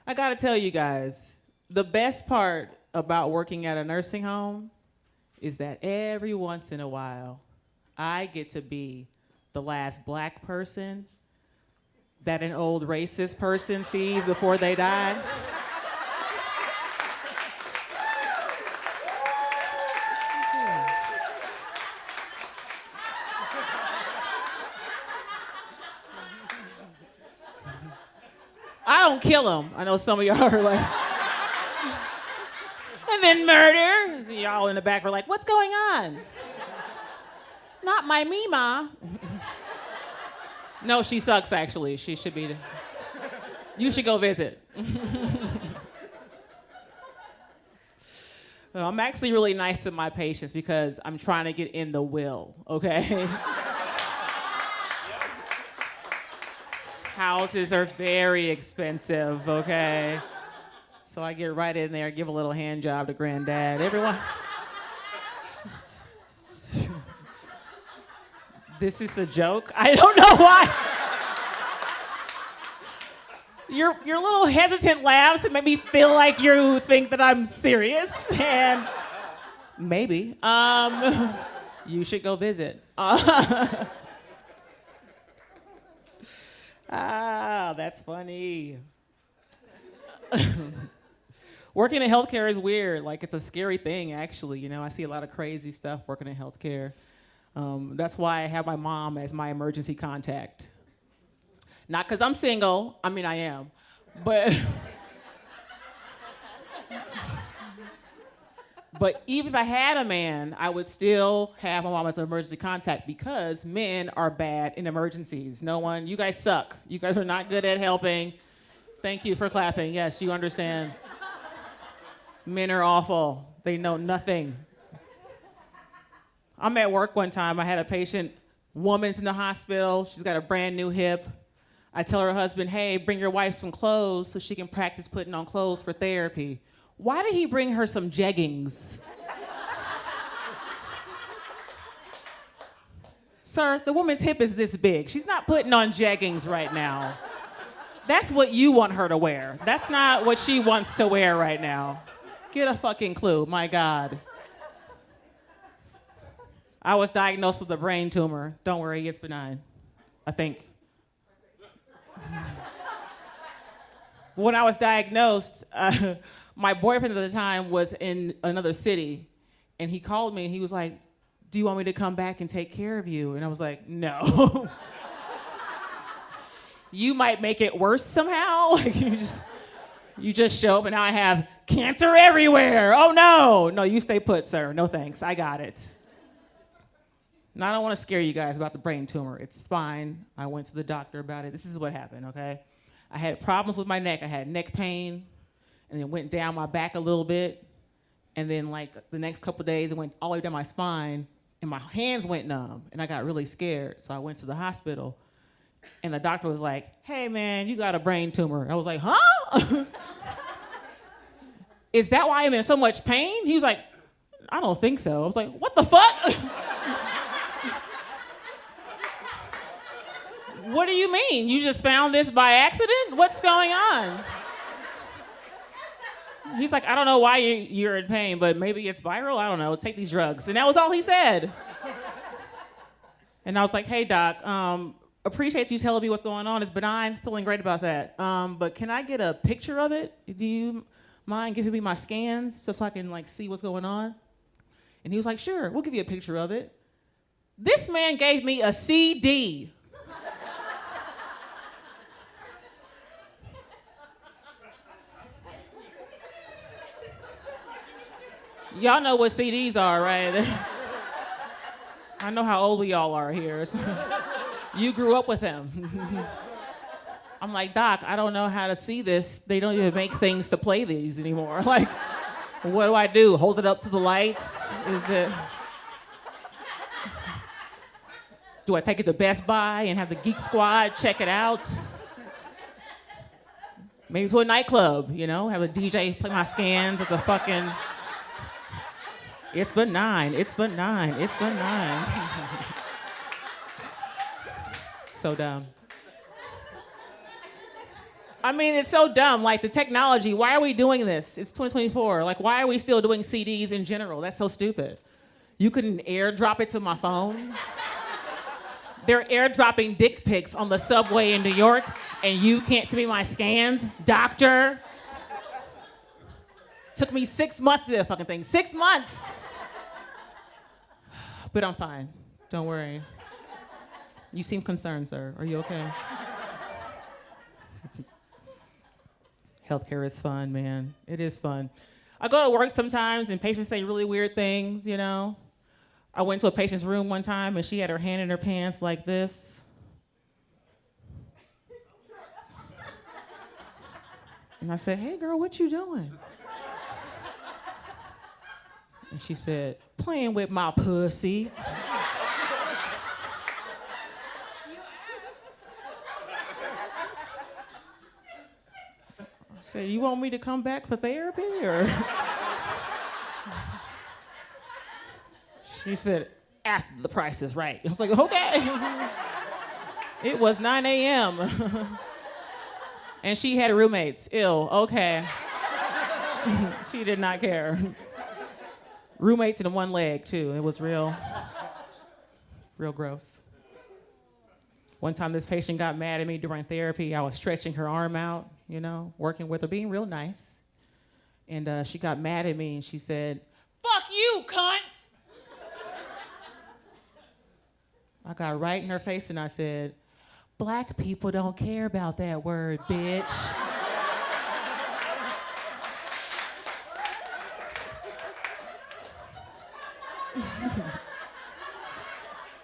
I gotta tell you guys, the best part about working at a nursing home is that every once in a while, I get to be the last black person that an old racist person sees before they die. I don't kill him. I know some of y'all are like, and then murder. So y'all in the back were like, what's going on? Not my Mima. No, she sucks, actually. She should be. You should go visit. Well, I'm actually really nice to my patients because I'm trying to get in the will, okay? Houses are very expensive, okay? So I get right in there, give a little hand job to granddad. Everyone. This is a joke? I don't know why. Your little hesitant laughs make me feel like you think that I'm serious, and maybe. You should go visit. That's funny. Working in healthcare is weird. Like, it's a scary thing, actually. You know, I see a lot of crazy stuff working in healthcare. That's why I have my mom as my emergency contact. Not because I'm single. I mean, I am. But, but even if I had a man, I would still have my mom as an emergency contact because men are bad in emergencies. You guys suck. You guys are not good at helping. Thank you for clapping. Yes, you understand. Men are awful. They know nothing. I'm at work one time. I had a patient, woman's in the hospital. She's got a brand new hip. I tell her husband, hey, bring your wife some clothes so she can practice putting on clothes for therapy. Why did he bring her some jeggings? Sir, the woman's hip is this big. She's not putting on jeggings right now. That's what you want her to wear. That's not what she wants to wear right now. Get a fucking clue, my God. I was diagnosed with a brain tumor. Don't worry, it's benign, I think. When I was diagnosed, my boyfriend at the time was in another city, and he called me and he was like, do you want me to come back and take care of you? And I was like, no. You might make it worse somehow. Like, you just show up and now I have cancer everywhere. Oh no. No, you stay put, sir. No thanks, I got it. Now, I don't want to scare you guys about the brain tumor. It's fine. I went to the doctor about it. This is what happened, okay? I had problems with my neck. I had neck pain, and it went down my back a little bit. And then, like, the next couple of days, it went all the way down my spine, and my hands went numb, and I got really scared. So I went to the hospital, and the doctor was like, hey, man, you got a brain tumor. I was like, huh? Is that why I'm in so much pain? He was like, I don't think so. I was like, what the fuck? What do you mean? You just found this by accident? What's going on? He's like, I don't know why you're in pain, but maybe it's viral. I don't know. Take these drugs. And that was all he said. And I was like, hey, doc, appreciate you telling me what's going on. It's benign. Feeling great about that. But can I get a picture of it? Do you mind giving me my scans just so I can like see what's going on? And he was like, sure, we'll give you a picture of it. This man gave me a CD. Y'all know what CDs are, right? I know how old we all are here. You grew up with them. I'm like, Doc, I don't know how to see this. They don't even make things to play these anymore. Like, what do? Hold it up to the lights? Is it... Do I take it to Best Buy and have the Geek Squad check it out? Maybe to a nightclub, you know? Have a DJ play my scans at the fucking... It's benign, it's benign, it's benign. So dumb. I mean, it's so dumb. Like the technology, why are we doing this? It's 2024. Like, why are we still doing CDs in general? That's so stupid. You couldn't airdrop it to my phone. They're airdropping dick pics on the subway in New York, and you can't see my scans? Doctor. Took me 6 months to do that fucking thing. 6 months. But I'm fine. Don't worry. You seem concerned, sir. Are you okay? Healthcare is fun, man. It is fun. I go to work sometimes and patients say really weird things, you know? I went to a patient's room one time and she had her hand in her pants like this. And I said, hey girl, what you doing? And she said, playing with my pussy. I said, you want me to come back for therapy or? She said, after the price is right. I was like, okay. It was 9 a.m. And she had roommates. Ill, okay. She did not care. Roommates in one leg, too. It was real gross. One time this patient got mad at me during therapy. I was stretching her arm out, you know, working with her, being real nice. And she got mad at me and she said, fuck you, cunt! I got right in her face and I said, black people don't care about that word, bitch.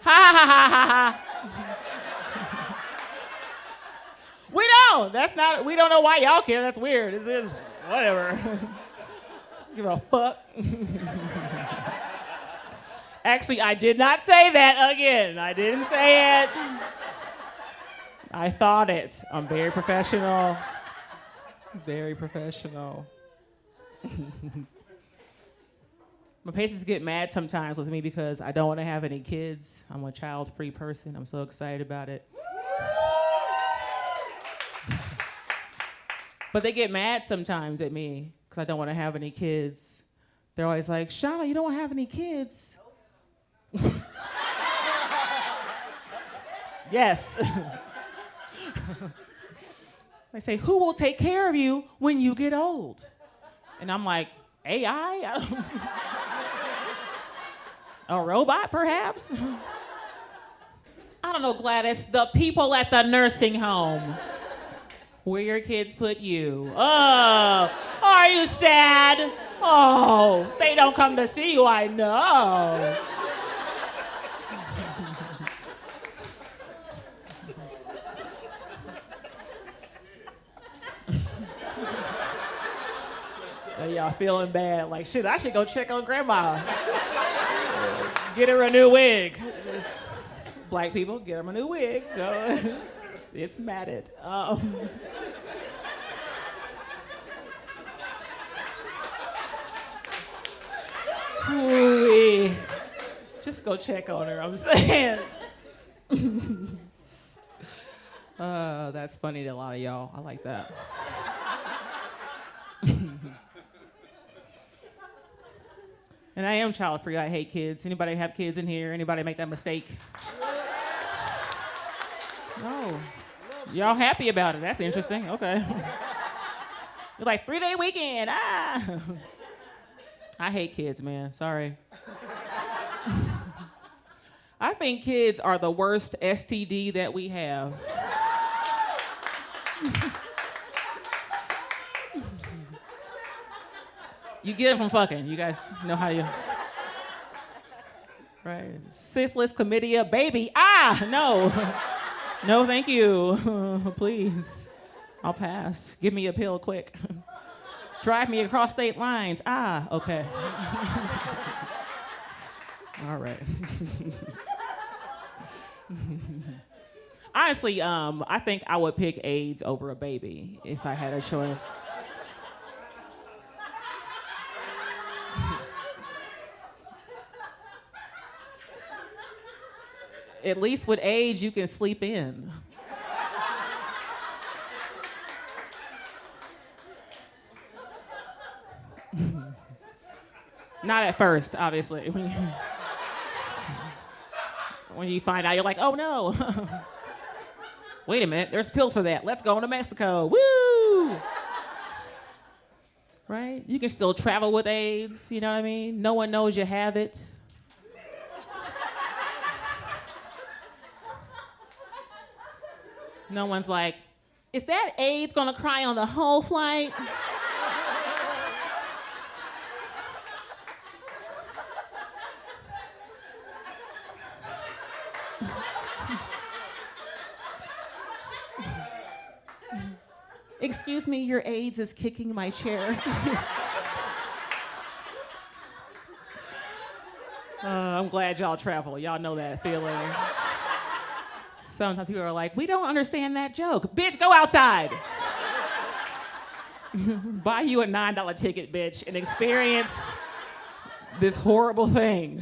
Ha ha ha ha ha. We don't know why y'all care. That's weird. This is, whatever. Give a fuck. Actually, I did not say that again. I didn't say it. I thought it. I'm very professional. Very professional. My patients get mad sometimes with me because I don't want to have any kids. I'm a child-free person. I'm so excited about it. But they get mad sometimes at me because I don't want to have any kids. They're always like, Shanna, you don't want to have any kids. Yes. They say, who will take care of you when you get old? And I'm like, AI? A robot, perhaps? I don't know, Gladys. The people at the nursing home. Where your kids put you. Oh, are you sad? Oh, they don't come to see you, I know. Y'all feeling bad, like shit, I should go check on grandma. Get her a new wig. Black people, get them a new wig. Go. It's matted. Just go check on her, I'm saying. That's funny to a lot of y'all. I like that. And I am child-free. I hate kids. Anybody have kids in here? Anybody make that mistake? No. Y'all happy about it. That's interesting. Okay. You're like, 3-day weekend. Ah. I hate kids, man. Sorry. I think kids are the worst STD that we have. You get it from fucking. You guys know how you... Right. Syphilis, chlamydia, baby. Ah, no. No, thank you. Please. I'll pass. Give me a pill quick. Drive me across state lines. Ah, okay. All right. Honestly, I think I would pick AIDS over a baby if I had a choice. At least with AIDS, you can sleep in. Not at first, obviously. When you find out, you're like, oh no. Wait a minute, there's pills for that. Let's go to Mexico. Woo! Right? You can still travel with AIDS, you know what I mean? No one knows you have it. No one's like, is that AIDS gonna cry on the whole flight? Excuse me, your AIDS is kicking my chair. I'm glad y'all travel. Y'all know that feeling. Sometimes people are like, we don't understand that joke. Bitch, go outside. Buy you a $9 ticket, bitch, and experience this horrible thing.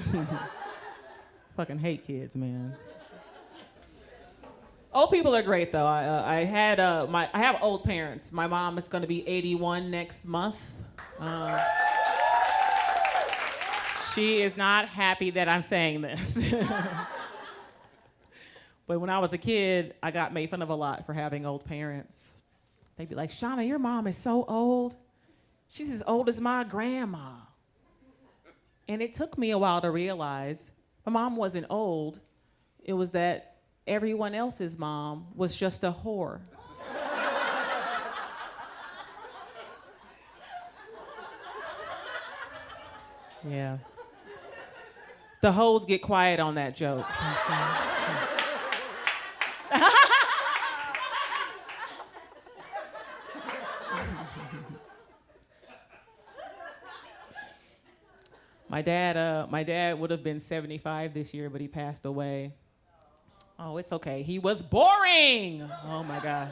Fucking hate kids, man. Old people are great, though. I have old parents. My mom is going to be 81 next month. She is not happy that I'm saying this. But when I was a kid, I got made fun of a lot for having old parents. They'd be like, Shanna, your mom is so old. She's as old as my grandma. And it took me a while to realize my mom wasn't old. It was that everyone else's mom was just a whore. Yeah. The hoes get quiet on that joke. My dad would have been 75 this year, but he passed away. Oh, it's okay. He was boring. Oh my God.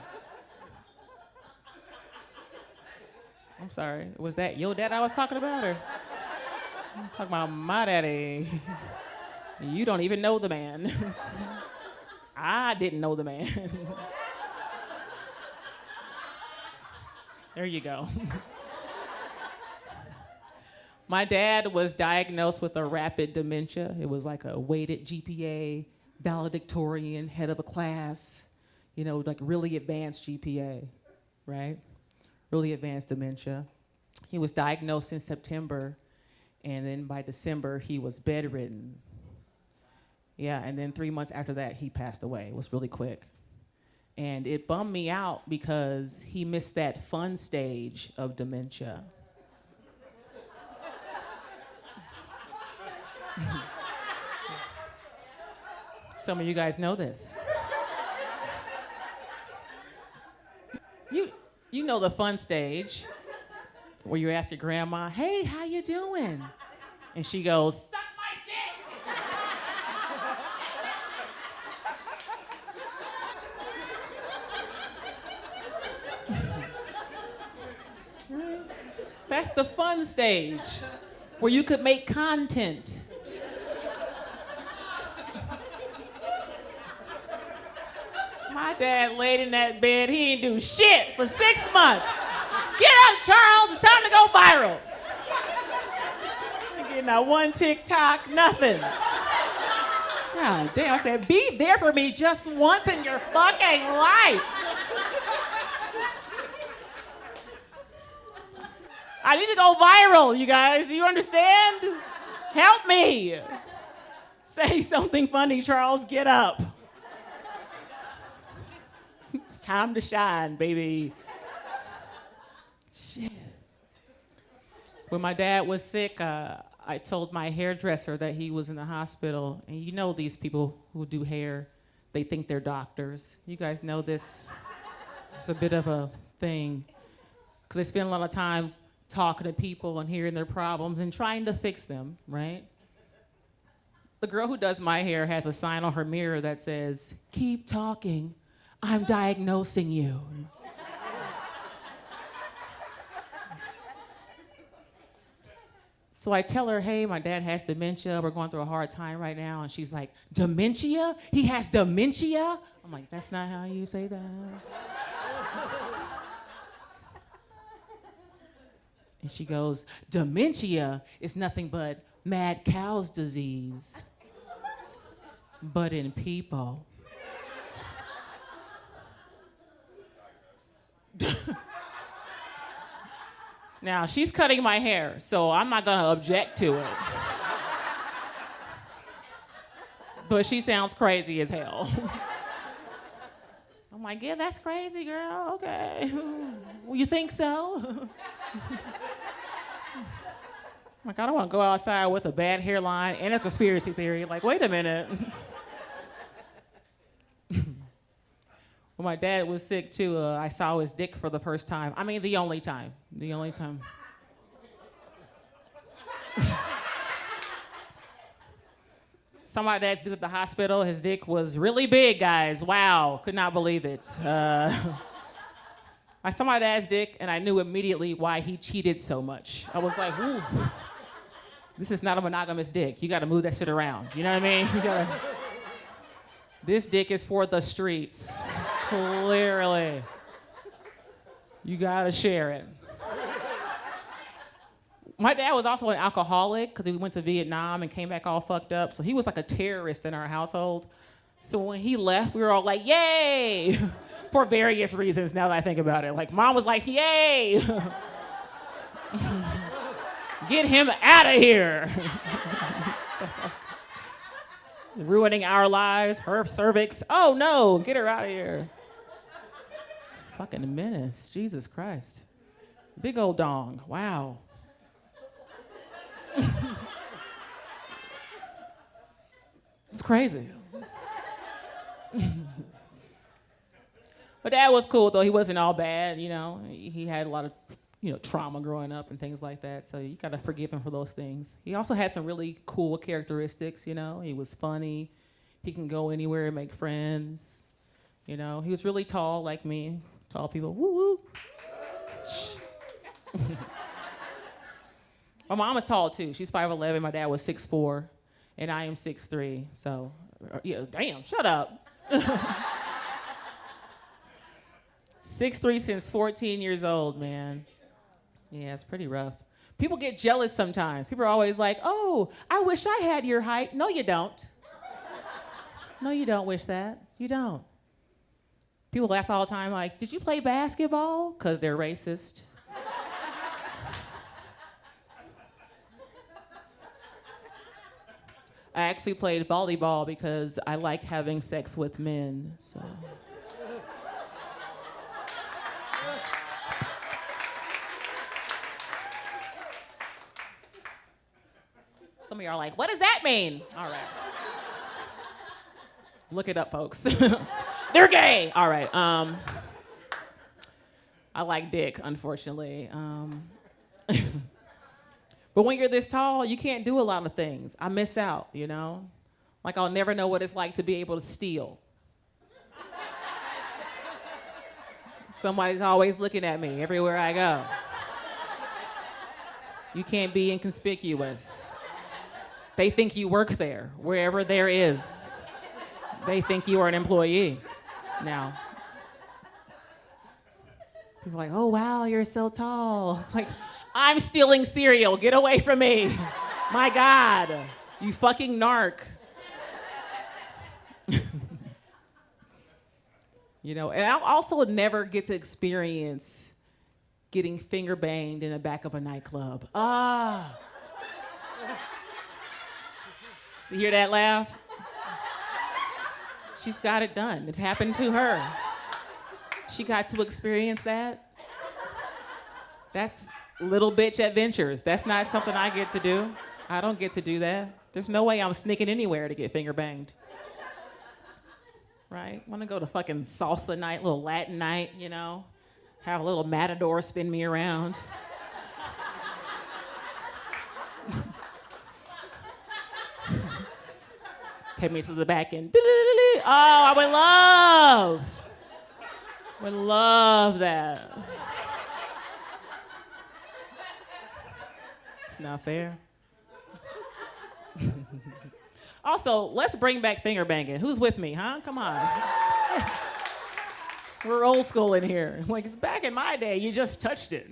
I'm sorry. Was that your dad I was talking about, or I'm talking about my daddy? You don't even know the man. I didn't know the man. There you go. My dad was diagnosed with a rapid dementia. It was like a weighted GPA, valedictorian, head of a class, you know, like really advanced GPA, right? Really advanced dementia. He was diagnosed in September, and then by December, he was bedridden. Yeah, and then 3 months after that, he passed away. It was really quick. And it bummed me out because he missed that fun stage of dementia. Some of you guys know this. You know the fun stage where you ask your grandma, hey, how you doing? And she goes, suck my dick. That's the fun stage where you could make content. My dad laid in that bed, he didn't do shit for 6 months. Get up, Charles, it's time to go viral. Ain't getting not one TikTok, nothing. God damn, I said, be there for me just once in your fucking life. I need to go viral, you guys, you understand? Help me. Say something funny, Charles, get up. It's time to shine, baby. Shit. When my dad was sick, I told my hairdresser that he was in the hospital. And you know these people who do hair, they think they're doctors. You guys know this. It's a bit of a thing. Because they spend a lot of time talking to people and hearing their problems and trying to fix them, right? The girl who does my hair has a sign on her mirror that says, keep talking. I'm diagnosing you. So I tell her, hey, my dad has dementia. We're going through a hard time right now. And she's like, dementia? He has dementia? I'm like, that's not how you say that. And she goes, dementia is nothing but mad cow's disease, but in people. Now, she's cutting my hair, so I'm not gonna object to it. But she sounds crazy as hell. I'm like, yeah, that's crazy, girl, okay. Well, you think so? Like, I don't wanna go outside with a bad hairline and a conspiracy theory. Like, wait a minute. When my dad was sick too, I saw his dick for the first time. I mean, the only time. Saw my dad's dick at the hospital. His dick was really big, guys. Wow, could not believe it. I saw my dad's dick and I knew immediately why he cheated so much. I was like, ooh, this is not a monogamous dick. You gotta move that shit around. You know what I mean? This dick is for the streets. Clearly. You gotta share it. My dad was also an alcoholic because he went to Vietnam and came back all fucked up. So he was like a terrorist in our household. So when he left, we were all like, yay! For various reasons now that I think about it. Like, mom was like, yay! Get him out of here! Ruining our lives, her cervix. Oh no, get her out of here. Fucking menace, Jesus Christ. Big old dong, wow. It's crazy. But dad was cool though, he wasn't all bad, you know. He had a lot of, trauma growing up and things like that, so you gotta forgive him for those things. He also had some really cool characteristics, He was funny, he can go anywhere and make friends, He was really tall like me. Tall people, woo woo. My mom is tall too, she's 5'11", my dad was 6'4", and I am 6'3", so, yeah, damn, shut up. 6'3" since 14 years old, man. Yeah, it's pretty rough. People get jealous sometimes. People are always like, oh, I wish I had your height. No, you don't. No, you don't wish that. You don't. People ask all the time, like, did you play basketball? Because they're racist. I actually played volleyball because I like having sex with men, so. Some of y'all are like, what does that mean? All right. Look it up, folks. They're gay. All right. I like dick, unfortunately. But when you're this tall, you can't do a lot of things. I miss out, Like I'll never know what it's like to be able to steal. Somebody's always looking at me everywhere I go. You can't be inconspicuous. They think you work there, wherever there is. They think you are an employee now. People are like, oh, wow, you're so tall. It's like, I'm stealing cereal. Get away from me. My God, you fucking narc. And I also never get to experience getting finger banged in the back of a nightclub. Ah. You hear that laugh? She's got it done. It's happened to her. She got to experience that. That's little bitch adventures. That's not something I get to do. I don't get to do that. There's no way I'm sneaking anywhere to get finger banged. Right? Want to go to fucking salsa night, little Latin night, Have a little matador spin me around. Take me to the back end. Oh, I would love that. It's not fair. Also, let's bring back finger banging. Who's with me, huh? Come on. We're old school in here. Like, back in my day, you just touched it.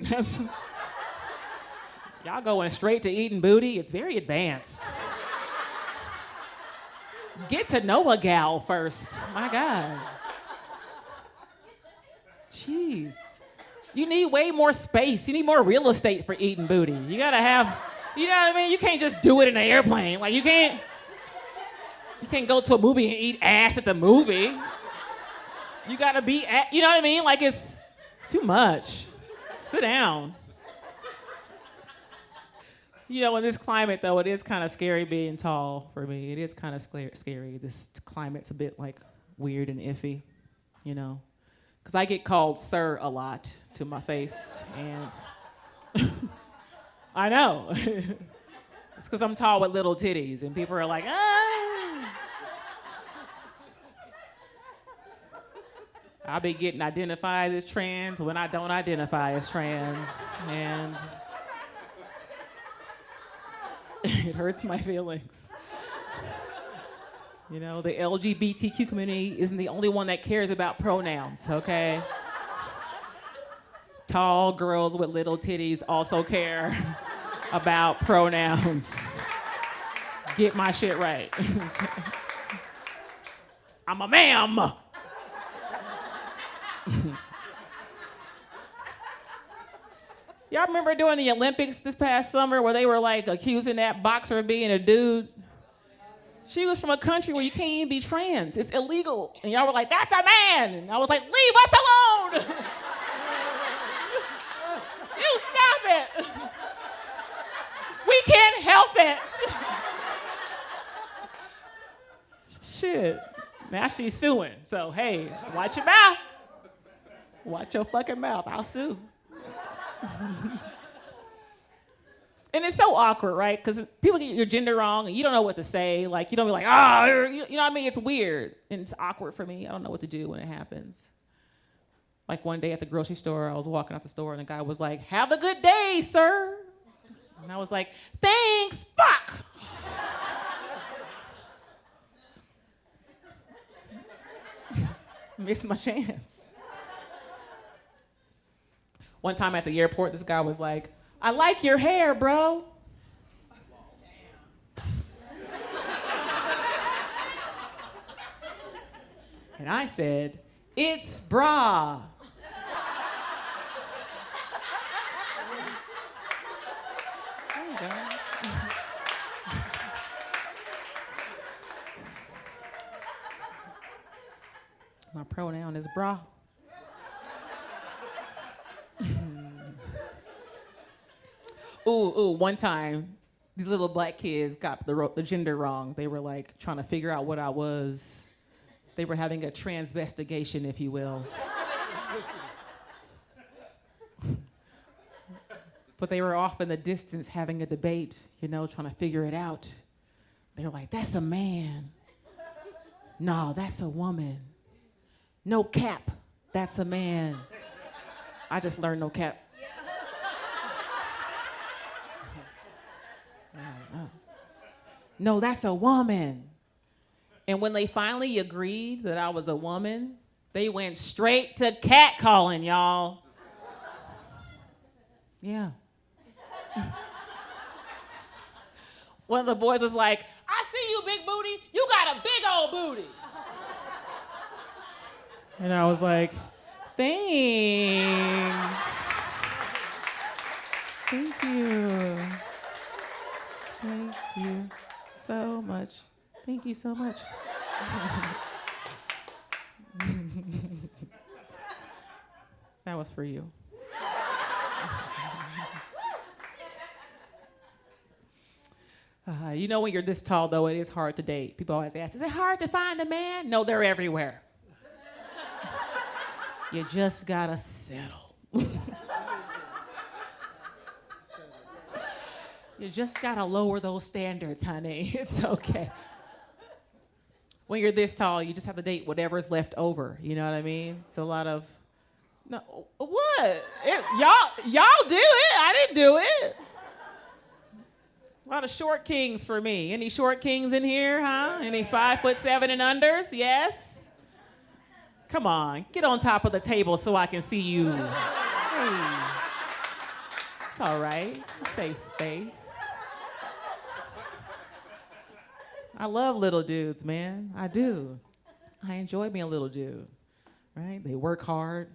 Y'all going straight to eating booty? It's very advanced. Get to know a gal first. My God. Jeez. You need way more space. You need more real estate for eating booty. You gotta have, you know what I mean? You can't just do it in an airplane. Like you can't go to a movie and eat ass at the movie. You gotta be, you know what I mean? Like it's too much. Sit down. You know, in this climate though, it is kind of scary being tall for me. It is kind of scary. This climate's a bit like weird and iffy, you know? Because I get called sir a lot to my face, and I know. It's because I'm tall with little titties, and people are like, ah. I'll be getting identified as trans when I don't identify as trans, and it hurts my feelings. You know, the LGBTQ community isn't the only one that cares about pronouns, okay? Tall girls with little titties also care about pronouns. Get my shit right. I'm a ma'am. Y'all remember during the Olympics this past summer where they were like accusing that boxer of being a dude? She was from a country where you can't even be trans. It's illegal. And y'all were like, that's a man. And I was like, leave us alone. You stop it. We can't help it. Shit. Now she's suing. So, hey, watch your mouth. Watch your fucking mouth. I'll sue. And it's so awkward, right? Because people get your gender wrong and you don't know what to say. Like, you don't be like, you know what I mean? It's weird and it's awkward for me. I don't know what to do when it happens. Like one day at the grocery store, I was walking out the store and the guy was like, have a good day, sir. And I was like, thanks, fuck. Missed my chance. One time at the airport, this guy was like, I like your hair, bro. And I said, it's bra. There you go. My pronoun is bra. Ooh, one time, these little black kids got the gender wrong. They were like trying to figure out what I was. They were having a transvestigation, if you will. But they were off in the distance having a debate, you know, trying to figure it out. They were like, that's a man. No, that's a woman. No cap, that's a man. I just learned no cap. No, that's a woman. And when they finally agreed that I was a woman, they went straight to catcalling, y'all. Yeah. One of the boys was like, I see you, big booty. You got a big old booty. And I was like, thanks. Thank you. Thank you so much. Thank you so much. That was for you. You know when you're this tall, though, it is hard to date. People always ask, is it hard to find a man? No, they're everywhere. You just gotta settle. You just gotta lower those standards, honey. It's okay. When you're this tall, you just have to date whatever's left over. You know what I mean? It's a lot of, no, what? Y'all do it. I didn't do it. A lot of short kings for me. Any short kings in here, huh? Any 5'7" and unders? Yes? Come on, get on top of the table so I can see you. Hey. It's all right. It's a safe space. I love little dudes, man. I do. I enjoy being a little dude, right? They work hard,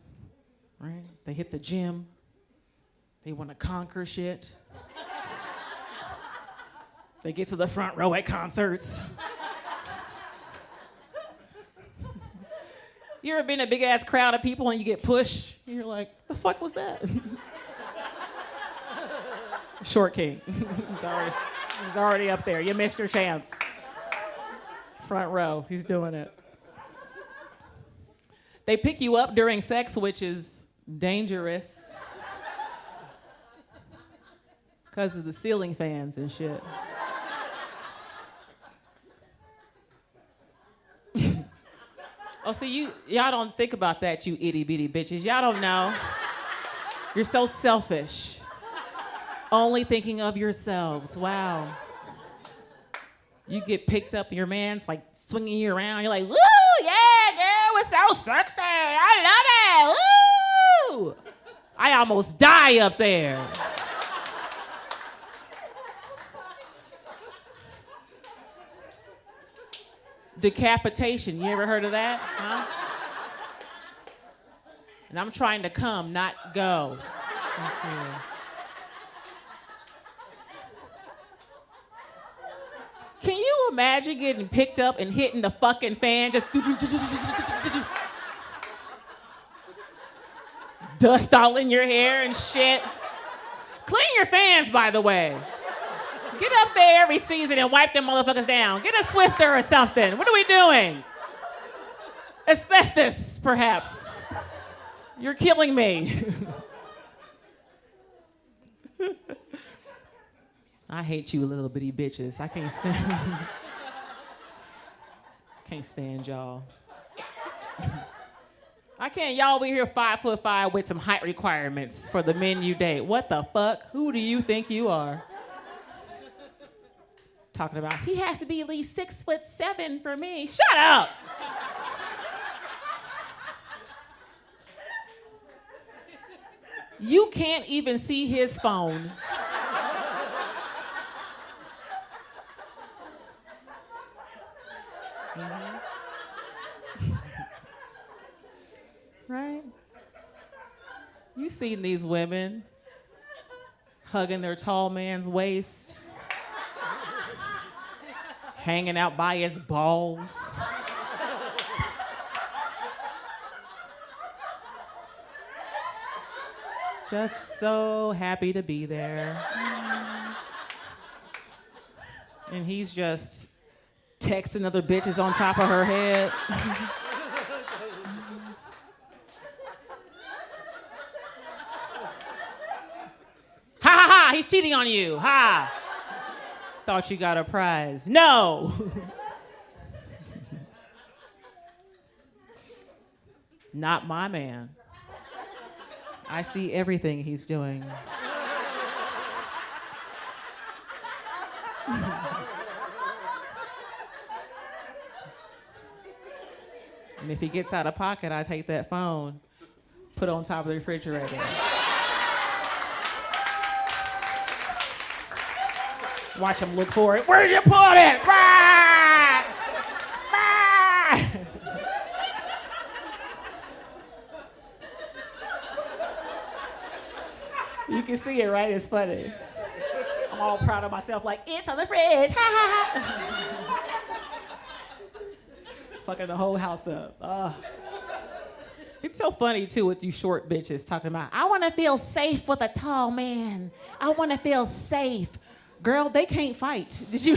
right? They hit the gym. They want to conquer shit. They get to the front row at concerts. You ever been in a big ass crowd of people and you get pushed? And you're like, the fuck was that? Short king. He's already up there. You missed your chance. Front row. He's doing it. They pick you up during sex, which is dangerous. Because of the ceiling fans and shit. Oh, see, y'all don't think about that, you itty bitty bitches. Y'all don't know. You're so selfish. Only thinking of yourselves. Wow. You get picked up, your man's like swinging you around. You're like, woo, yeah, girl, it's so sexy. I love it. Woo. I almost die up there. Decapitation, you ever heard of that? Huh? And I'm trying to come, not go. Thank you. Can you imagine getting picked up and hitting the fucking fan? Just dust all in your hair and shit. Clean your fans, by the way. Get up there every season and wipe them motherfuckers down. Get a Swifter or something. What are we doing? Asbestos, perhaps. You're killing me. I hate you little bitty bitches. I can't stand can't stand y'all. I can't, y'all be here 5'5" with some height requirements for the men you date. What the fuck? Who do you think you are? Talking about, he has to be at least 6'7" for me. Shut up! You can't even see his phone. Right? You seen these women hugging their tall man's waist, hanging out by his balls. Just so happy to be there. And he's just texting other bitches on top of her head. Ha ha ha, he's cheating on you, ha. Thought you got a prize. No. Not my man. I see everything he's doing. And if he gets out of pocket, I take that phone, put it on top of the refrigerator. Watch him look for it. Where'd you put it? Bah! Bah! You can see it, right? It's funny. I'm all proud of myself, like, it's on the fridge. Ha ha ha. Fucking the whole house up. It's so funny, too, with you short bitches talking about, I want to feel safe with a tall man. I want to feel safe. Girl, they can't fight. Did you?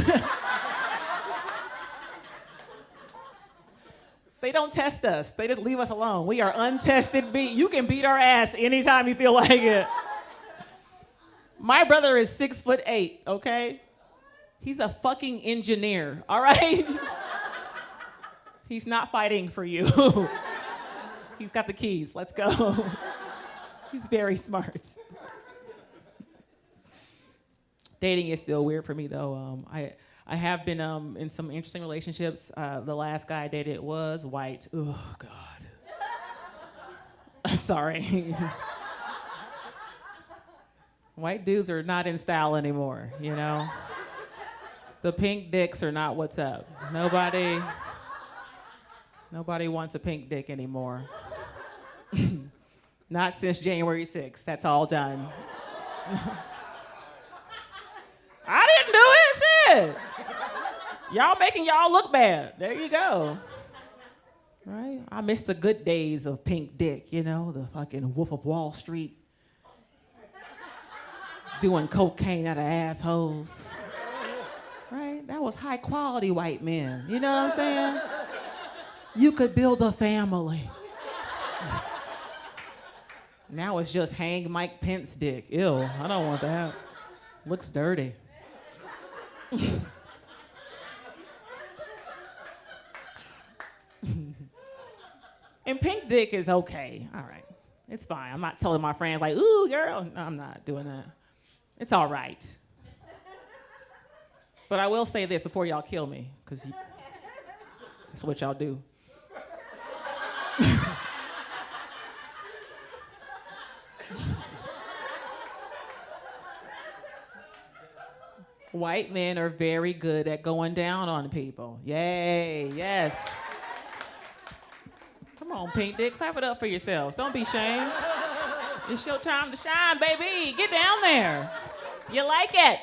They don't test us. They just leave us alone. We are untested You can beat our ass anytime you feel like it. My brother is 6'8", okay? He's a fucking engineer, all right? He's not fighting for you. He's got the keys. Let's go. He's very smart. Dating is still weird for me, though. I have been in some interesting relationships. The last guy I dated was white. Oh, God. Sorry. White dudes are not in style anymore, you know? The pink dicks are not what's up. Nobody wants a pink dick anymore. Not since January 6th. That's all done. I didn't do it, shit. Y'all making y'all look bad. There you go. Right? I miss the good days of pink dick, you know, the fucking Wolf of Wall Street. Doing cocaine out of assholes. Right? That was high quality white men. You know what I'm saying? You could build a family. Now it's just hang Mike Pence dick. Ew, I don't want that. Looks dirty. And pink dick is okay. All right. It's fine. I'm not telling my friends like, ooh, girl. No, I'm not doing that. It's all right. But I will say this before y'all kill me, because that's what y'all do. White men are very good at going down on people. Yay, yes. Come on, pink dick, clap it up for yourselves. Don't be ashamed. It's your time to shine, baby. Get down there. You like it.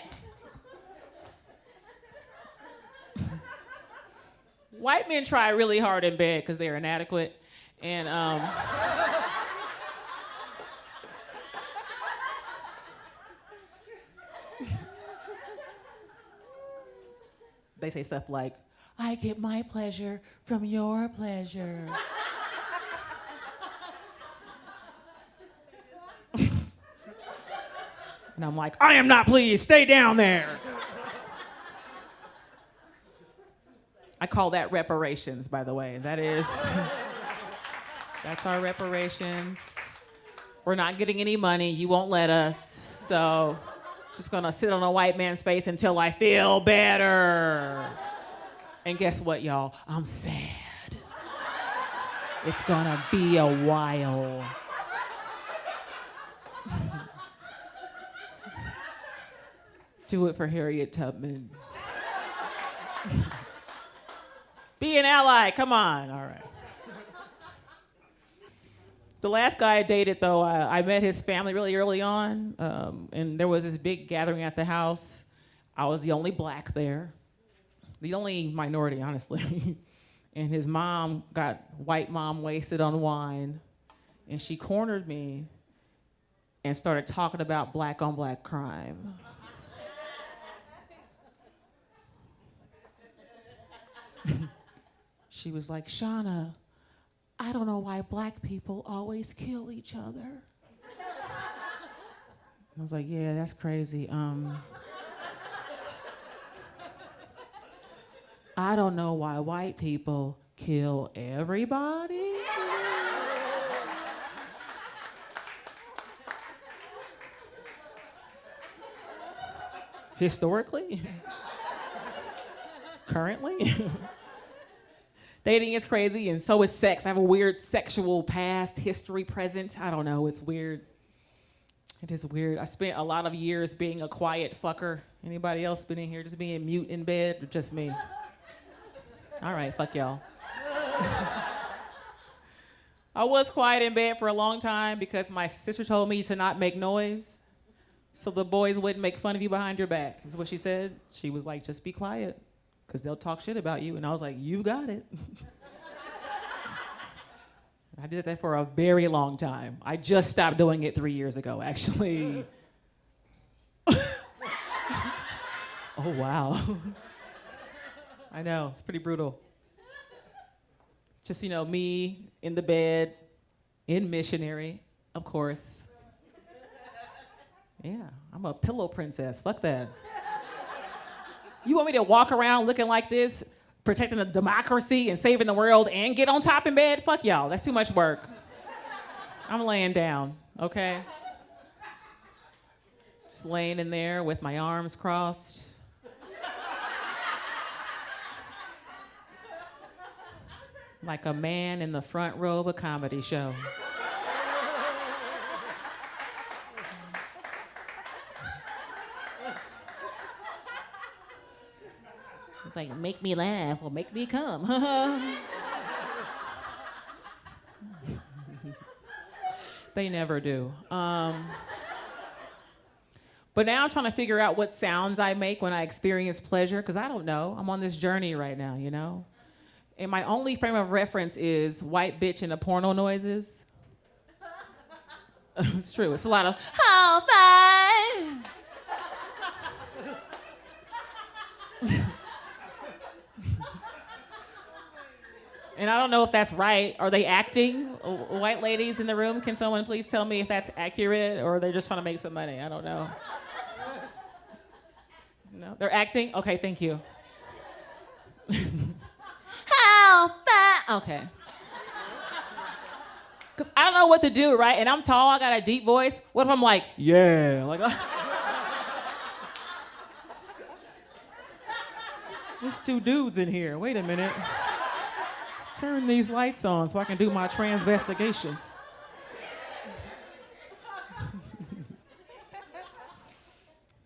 White men try really hard in bed because they're inadequate. And they say stuff like, I get my pleasure from your pleasure. And I'm like, I am not pleased, stay down there. I call that reparations, by the way. That's our reparations. We're not getting any money, you won't let us, so just gonna sit on a white man's face until I feel better. And guess what, y'all? I'm sad. It's gonna be a while. Do it for Harriet Tubman. Be an ally, come on, all right. The last guy I dated, though, I met his family really early on, and there was this big gathering at the house. I was the only black there, the only minority, honestly. And his mom got white mom wasted on wine, and she cornered me and started talking about black on black crime. She was like, Shanna, I don't know why black people always kill each other. I was like, yeah, that's crazy. I don't know why white people kill everybody. Historically? Currently? Dating is crazy, and so is sex. I have a weird sexual past, history, present. I don't know, it's weird. It is weird. I spent a lot of years being a quiet fucker. Anybody else been in here just being mute in bed, or just me? All right, fuck y'all. I was quiet in bed for a long time because my sister told me to not make noise so the boys wouldn't make fun of you behind your back, is what she said. She was like, just be quiet, because they'll talk shit about you. And I was like, you got it. I did that for a very long time. I just stopped doing it 3 years ago, actually. Oh, wow. I know, it's pretty brutal. Just, me in the bed, in missionary, of course. Yeah, I'm a pillow princess, fuck that. You want me to walk around looking like this, protecting the democracy and saving the world and get on top in bed? Fuck y'all, that's too much work. I'm laying down, okay? Just laying in there with my arms crossed. Like a man in the front row of a comedy show. It's like, make me laugh or make me come. They never do. But now I'm trying to figure out what sounds I make when I experience pleasure, because I don't know. I'm on this journey right now, you know? And my only frame of reference is white bitch in the porno noises. It's true. It's a lot of, oh, fine. And I don't know if that's right. Are they acting? White ladies in the room, can someone please tell me if that's accurate or they're just trying to make some money? I don't know. No, they're acting? Okay, thank you. How far? Okay. Because I don't know what to do, right? And I'm tall, I got a deep voice. What if I'm like, yeah, like, there's two dudes in here. Wait a minute. Turn these lights on so I can do my transvestigation.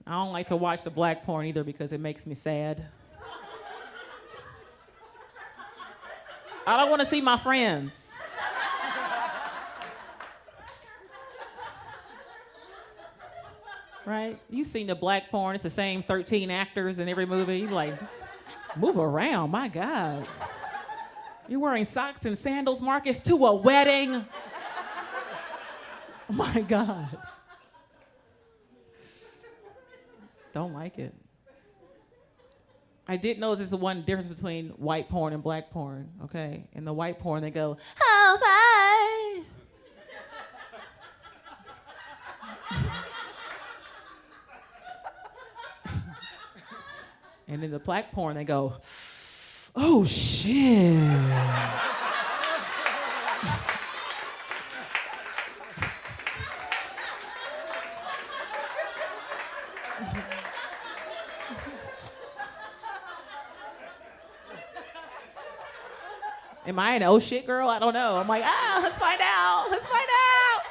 I don't like to watch the black porn either because it makes me sad. I don't want to see my friends. Right? You've seen the black porn. It's the same 13 actors in every movie. You're like, just move around, my God. You're wearing socks and sandals, Marcus, to a wedding. Oh my God. Don't like it. I did notice there's one difference between white porn and black porn, okay? In the white porn, they go, oh, bye. And in the black porn, they go, oh, shit. Am I an oh shit girl? I don't know. I'm like, let's find out. Let's find out.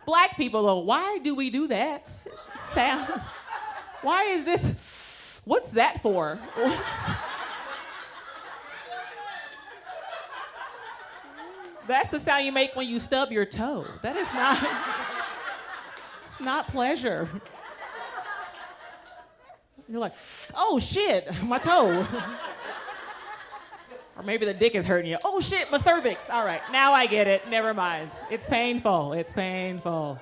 Black people, though, why do we do that? Sound. Why is this? What's that for? That's the sound you make when you stub your toe. That is not, it's not pleasure. You're like, oh shit, my toe. Or maybe the dick is hurting you. Oh shit, my cervix. All right, now I get it. Never mind. It's painful. It's painful.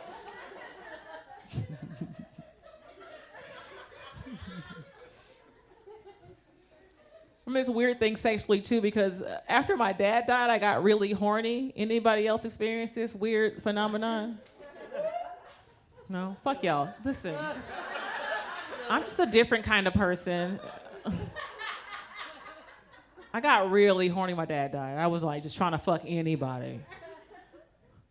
I mean, it's a weird thing sexually too, because after my dad died, I got really horny. Anybody else experience this weird phenomenon? No? Fuck y'all. Listen. I'm just a different kind of person. I got really horny when my dad died. I was like just trying to fuck anybody.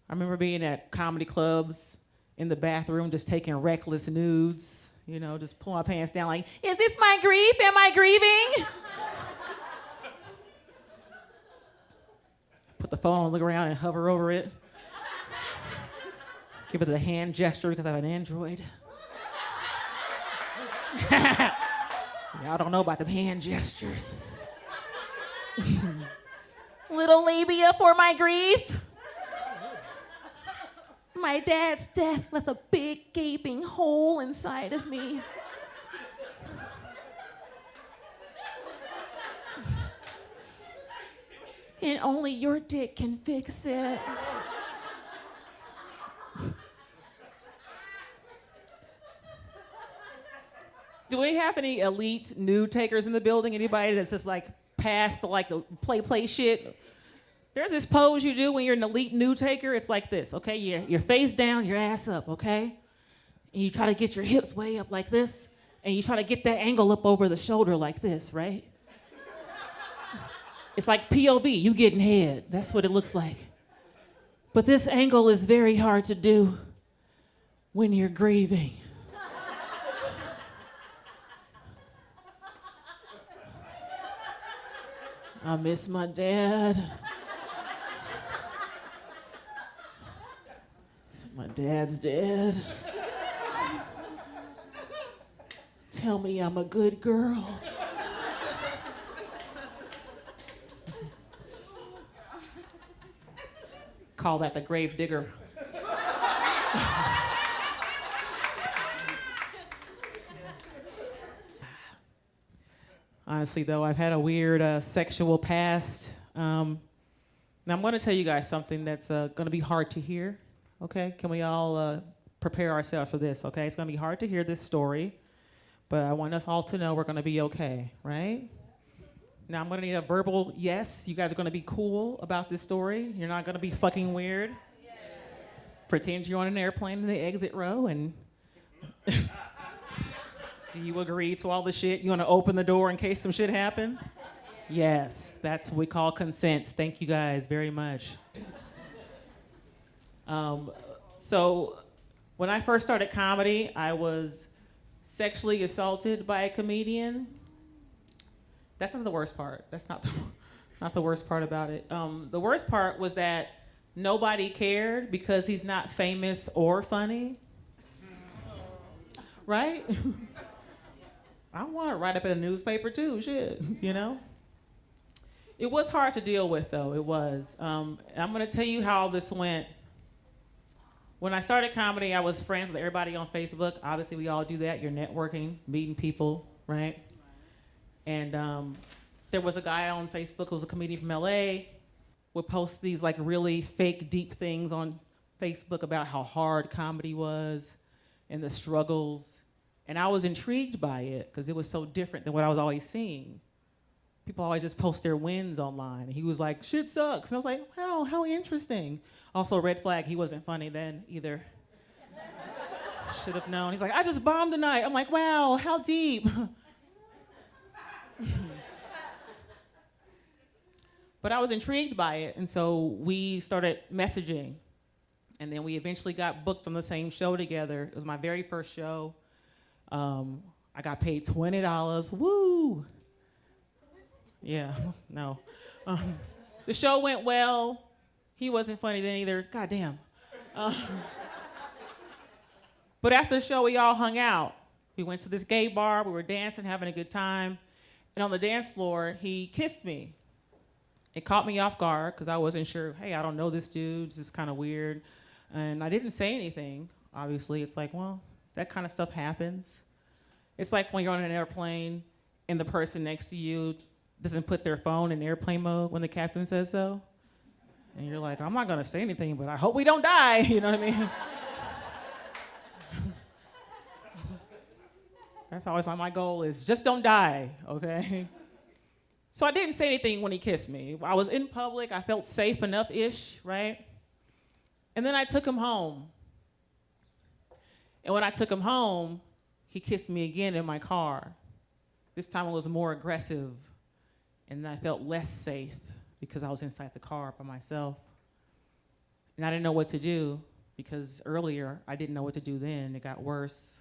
I remember being at comedy clubs in the bathroom just taking reckless nudes, you know, just pulling my pants down like, is this my grief? Am I grieving? Put the phone on, look around and hover over it. Give it the hand gesture because I have an Android. Y'all don't know about the hand gestures. Little labia for my grief. My dad's death left a big gaping hole inside of me. And only your dick can fix it. Do we have any elite nude takers in the building? Anybody that's just like past the like the play shit? There's this pose you do when you're an elite nude taker. It's like this, okay? You're face down, your ass up, okay? And you try to get your hips way up like this, and you try to get that angle up over the shoulder like this, right? It's like POV, you getting head. That's what it looks like. But this angle is very hard to do when you're grieving. I miss my dad. My dad's dead. Tell me I'm a good girl. Call that the grave digger. Honestly, though, I've had a weird sexual past. Now, I'm going to tell you guys something that's going to be hard to hear, okay? Can we all prepare ourselves for this, okay? It's going to be hard to hear this story, but I want us all to know we're going to be okay, right? Now, I'm going to need a verbal yes. You guys are going to be cool about this story. You're not going to be fucking weird. Yes. Pretend you're on an airplane in the exit row and... Do you agree to all the shit? You want to open the door in case some shit happens? Yes, that's what we call consent. Thank you guys very much. So when I first started comedy, I was sexually assaulted by a comedian. That's not the worst part. That's not the worst part about it. The worst part was that nobody cared because he's not famous or funny. Right? I want to write up in a newspaper too, shit, you know? It was hard to deal with, though, it was. I'm gonna tell you how this went. When I started comedy, I was friends with everybody on Facebook. Obviously, we all do that. You're networking, meeting people, right? And there was a guy on Facebook who was a comedian from LA, would post these like really fake, deep things on Facebook about how hard comedy was and the struggles. And I was intrigued by it because it was so different than what I was always seeing. People always just post their wins online. And he was like, shit sucks. And I was like, wow, how interesting. Also, red flag, he wasn't funny then either. Should have known. He's like, I just bombed tonight. I'm like, wow, how deep. But I was intrigued by it. And so we started messaging. And then we eventually got booked on the same show together. It was my very first show. I got paid $20. Woo! Yeah, no. The show went well. He wasn't funny then either. God damn. But after the show, we all hung out. We went to this gay bar. We were dancing, having a good time. And on the dance floor, he kissed me. It caught me off guard because I wasn't sure, hey, I don't know this dude. This is kind of weird. And I didn't say anything, obviously. It's like, well, that kind of stuff happens. It's like when you're on an airplane and the person next to you doesn't put their phone in airplane mode when the captain says so. And you're like, I'm not gonna say anything, but I hope we don't die, you know what I mean? That's always my goal is just don't die, okay? So I didn't say anything when he kissed me. I was in public, I felt safe enough-ish, right? And then I took him home. And when I took him home, he kissed me again in my car. This time it was more aggressive, and I felt less safe because I was inside the car by myself. And I didn't know what to do because earlier I didn't know what to do then. It got worse,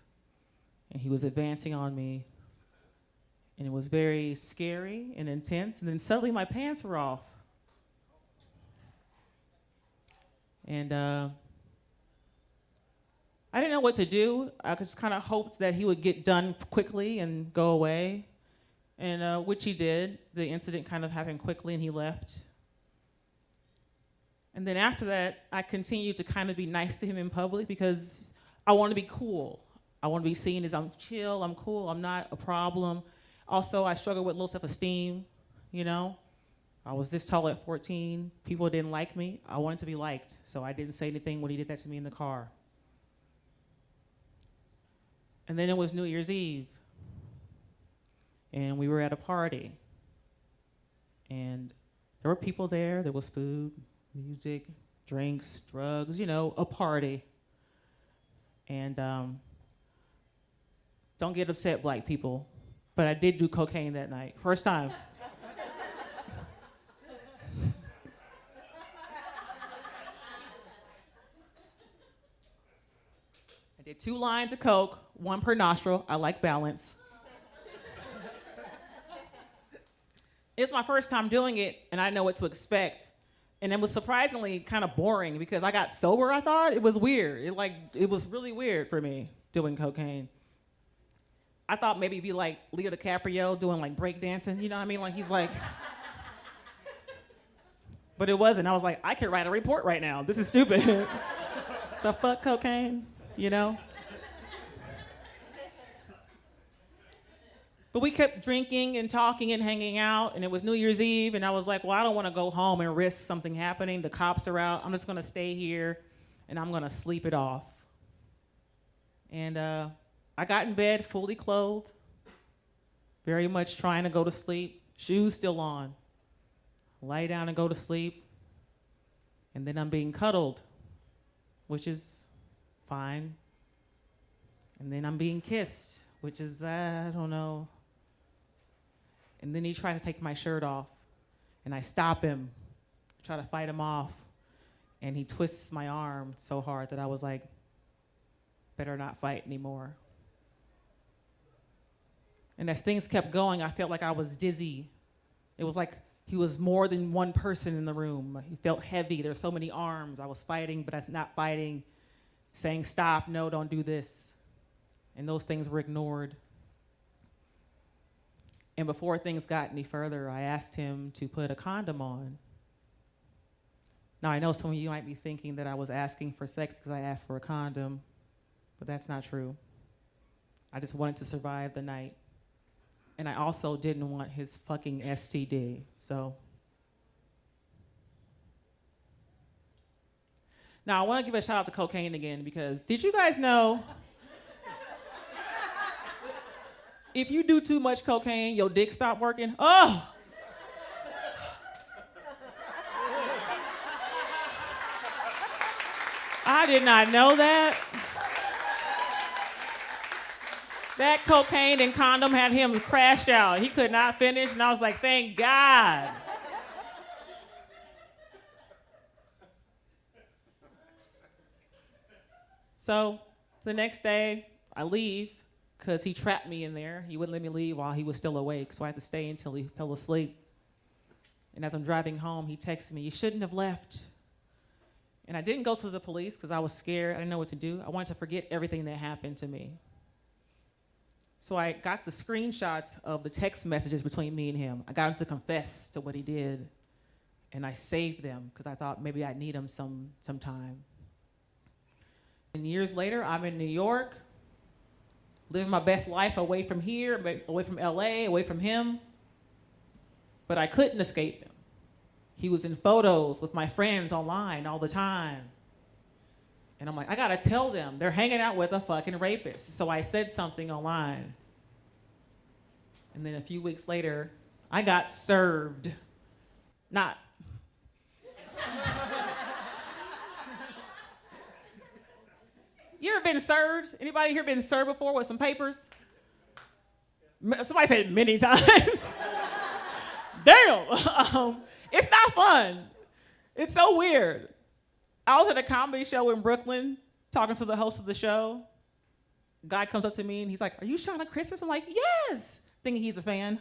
and he was advancing on me, and it was very scary and intense, and then suddenly my pants were off. And I didn't know what to do. I just kind of hoped that he would get done quickly and go away, and which he did. The incident kind of happened quickly, and he left. And then after that, I continued to kind of be nice to him in public because I want to be cool. I want to be seen as I'm chill, I'm cool, I'm not a problem. Also, I struggle with low self-esteem, you know? I was this tall at 14. People didn't like me. I wanted to be liked, so I didn't say anything when he did that to me in the car. And then it was New Year's Eve, and we were at a party, and there were people there. There was food, music, drinks, drugs, you know, a party. And don't get upset, black people, but I did do cocaine that night, first time. I did 2 lines of coke, 1 per nostril. I like balance. It's my first time doing it, and I know what to expect. And it was surprisingly kind of boring because I got sober, I thought. It was weird. It was really weird for me doing cocaine. I thought maybe it'd be like Leo DiCaprio doing like breakdancing, you know what I mean? Like he's like, but it wasn't. I was like, I could write a report right now. This is stupid. The fuck cocaine, you know? But we kept drinking and talking and hanging out, and it was New Year's Eve, and I was like, well, I don't want to go home and risk something happening. The cops are out. I'm just going to stay here, and I'm going to sleep it off. And I got in bed fully clothed, very much trying to go to sleep, shoes still on. Lie down and go to sleep, and then I'm being cuddled, which is fine. And then I'm being kissed, which is, I don't know. And then he tries to take my shirt off, and I stop him, try to fight him off, and he twists my arm so hard that I was like, better not fight anymore. And as things kept going, I felt like I was dizzy. It was like he was more than one person in the room. He felt heavy. There were so many arms. I was fighting, but I was not fighting, saying, stop, no, don't do this. And those things were ignored. And before things got any further, I asked him to put a condom on. Now, I know some of you might be thinking that I was asking for sex because I asked for a condom, but that's not true. I just wanted to survive the night. And I also didn't want his fucking STD, so. Now, I want to give a shout out to cocaine again because did you guys know if you do too much cocaine, your dick stop working? Oh! I did not know that. That cocaine and condom had him crashed out. He could not finish, and I was like, thank God. So the next day, I leave because he trapped me in there. He wouldn't let me leave while he was still awake, so I had to stay until he fell asleep. And as I'm driving home, he texted me, you shouldn't have left. And I didn't go to the police because I was scared. I didn't know what to do. I wanted to forget everything that happened to me. So I got the screenshots of the text messages between me and him. I got him to confess to what he did, and I saved them because I thought maybe I'd need them sometime. And years later, I'm in New York, living my best life away from here, away from LA, away from him. But I couldn't escape him. He was in photos with my friends online all the time. And I'm like, I gotta tell them they're hanging out with a fucking rapist. So I said something online. And then a few weeks later, I got served. Not. You ever been served? Anybody here been served before with some papers? Somebody said many times. Damn. It's not fun. It's so weird. I was at a comedy show in Brooklyn talking to the host of the show. Guy comes up to me and he's like, are you Shanna Christmas? I'm like, yes. Thinking he's a fan.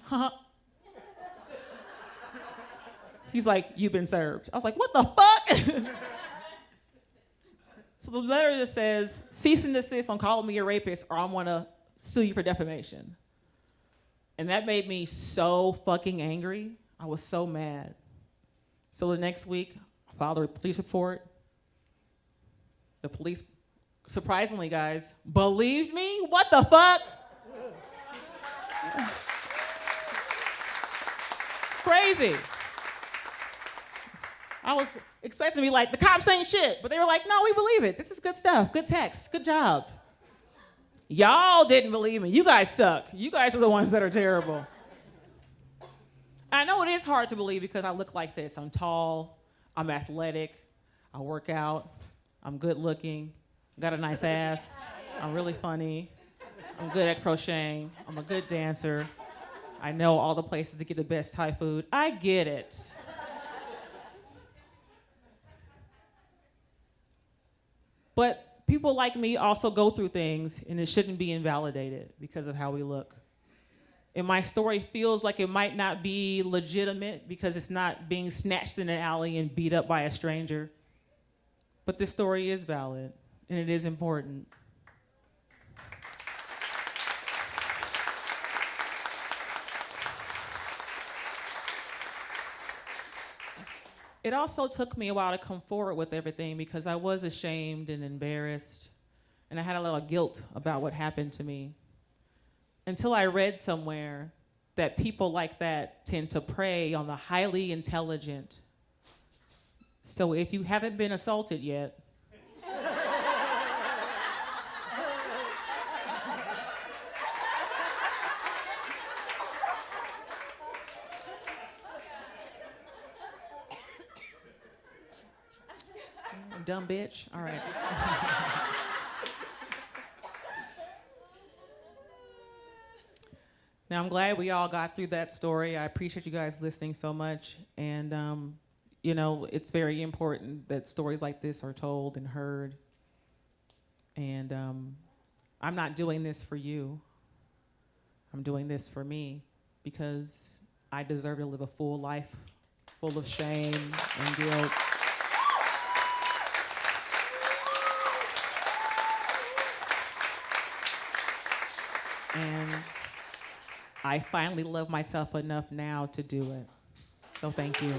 He's like, you've been served. I was like, what the fuck? So the letter just says, cease and desist on calling me a rapist or I'm gonna sue you for defamation. And that made me so fucking angry. I was so mad. So the next week, I filed a police report. The police, surprisingly, guys, believed me? What the fuck? Crazy. I was expecting to be like, the cops ain't shit. But they were like, no, we believe it. This is good stuff. Good text. Good job. Y'all didn't believe me. You guys suck. You guys are the ones that are terrible. I know it is hard to believe because I look like this. I'm tall. I'm athletic. I work out. I'm good looking, got a nice ass, I'm really funny, I'm good at crocheting, I'm a good dancer, I know all the places to get the best Thai food. I get it. But people like me also go through things and it shouldn't be invalidated because of how we look. And my story feels like it might not be legitimate because it's not being snatched in an alley and beat up by a stranger. But this story is valid, and it is important. It also took me a while to come forward with everything because I was ashamed and embarrassed, and I had a lot of guilt about what happened to me. Until I read somewhere that people like that tend to prey on the highly intelligent. So if you haven't been assaulted yet, dumb bitch. All right. Now, I'm glad we all got through that story. I appreciate you guys listening so much. And, you know, it's very important that stories like this are told and heard. And I'm not doing this for you. I'm doing this for me because I deserve to live a full life full of shame and guilt. And I finally love myself enough now to do it. So thank you.